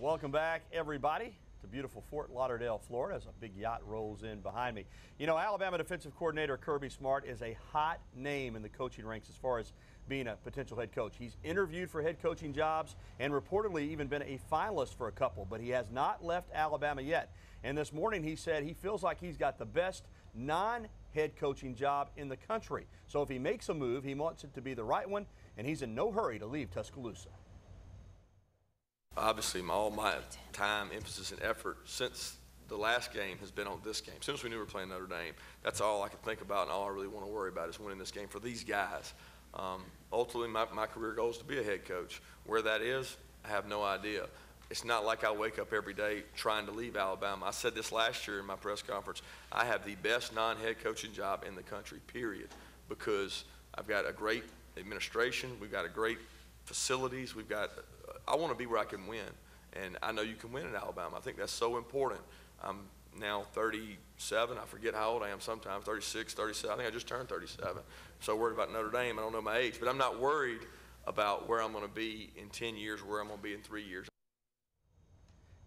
Welcome back, everybody, to beautiful Fort Lauderdale, Florida, as a big yacht rolls in behind me. You know, Alabama defensive coordinator Kirby Smart is a hot name in the coaching ranks as far as being a potential head coach. He's interviewed for head coaching jobs and reportedly even been a finalist for a couple, but he has not left Alabama yet. And this morning he said he feels like he's got the best non-head coaching job in the country. So if he makes a move, he wants it to be the right one, and he's in no hurry to leave Tuscaloosa. Obviously, all my time, emphasis, and effort since the last game has been on this game. As soon as we knew we were playing Notre Dame, that's all I could think about, and all I really want to worry about is winning this game for these guys. Ultimately, my career goal is to be a head coach. Where that is, I have no idea. It's not like I wake up every day trying to leave Alabama. I said this last year in my press conference. I have the best non-head coaching job in the country, period, because I've got a great administration. We've got a great facilities. I want to be where I can win, and I know you can win in Alabama. I think that's so important. I'm now 37. I forget how old I am sometimes, 36, 37. I think I just turned 37. So worried about Notre Dame. I don't know my age, but I'm not worried about where I'm going to be in 10 years, where I'm going to be in 3 years.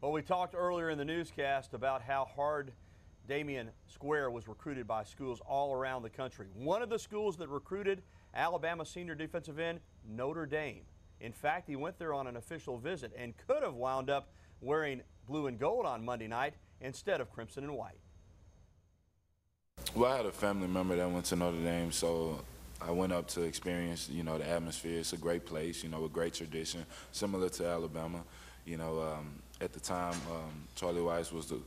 Well, we talked earlier in the newscast about how hard Damian Square was recruited by schools all around the country. One of the schools that recruited Alabama senior defensive end, Notre Dame. In fact, he went there on an official visit and could have wound up wearing blue and gold on Monday night instead of crimson and white. Well, I had a family member that went to Notre Dame, so I went up to experience, the atmosphere. It's a great place, a great tradition, similar to Alabama. At the time, Charlie Weiss was the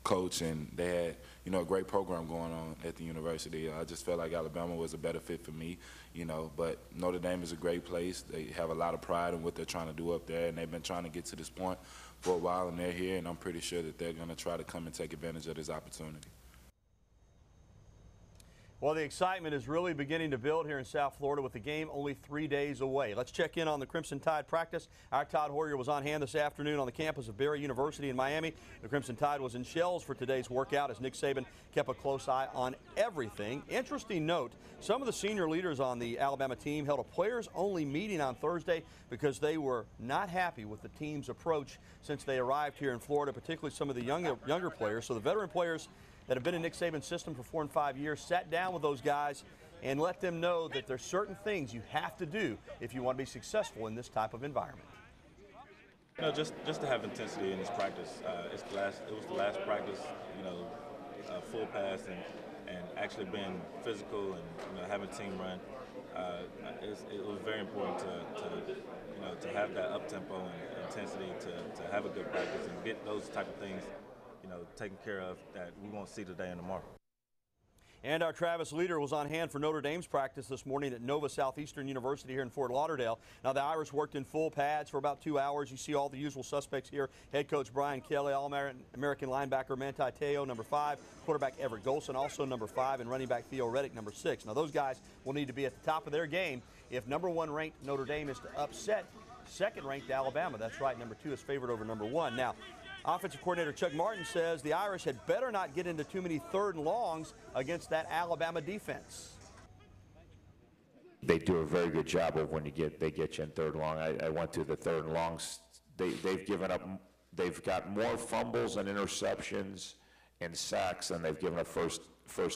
coach, and they had, a great program going on at the university. I just felt like Alabama was a better fit for me, but Notre Dame is a great place. They have a lot of pride in what they're trying to do up there, and they've been trying to get to this point for a while, and they're here, and I'm pretty sure that they're going to try to come and take advantage of this opportunity. Well, the excitement is really beginning to build here in South Florida with the game only 3 days away. Let's check in on the Crimson Tide practice. Our Todd Hoyer was on hand this afternoon on the campus of Barry University in Miami. The Crimson Tide was in shells for today's workout as Nick Saban kept a close eye on everything. Interesting note, some of the senior leaders on the Alabama team held a players-only meeting on Thursday because they were not happy with the team's approach since they arrived here in Florida, particularly some of the younger players. So the veteran players that have been in Nick Saban's system for 4 and 5 years sat down with those guys and let them know that there's certain things you have to do if you want to be successful in this type of environment. Just to have intensity in this practice. It was the last practice, full pass and actually being physical and having team run. It was very important to have that up tempo and intensity to have a good practice and get those type of things taken care of that we won't see today and tomorrow. And our Travis Leader was on hand for Notre Dame's practice this morning at Nova Southeastern University here in Fort Lauderdale. Now, the Irish worked in full pads for about 2 hours. You see all the usual suspects here. Head coach Brian Kelly, All-American linebacker Manti Te'o, number 5, quarterback Everett Golson, also number 5, and running back Theo Reddick, number 6. Now, those guys will need to be at the top of their game if number 1 ranked Notre Dame is to upset second-ranked Alabama. That's right, number 2 is favored over number 1. Now, offensive coordinator Chuck Martin says the Irish had better not get into too many 3rd and longs against that Alabama defense. They do a very good job of when they get you in 3rd and long. I went through the 3rd and longs. They've given up. They've got more fumbles and interceptions and sacks than they've given up first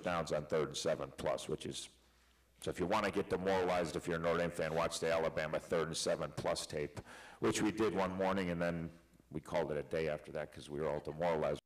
downs on 3rd and 7 plus, which is. So if you want to get demoralized, if you're a Notre Dame fan, watch the Alabama 3rd and 7 plus tape, which we did one morning, and then we called it a day after that because we were all demoralized.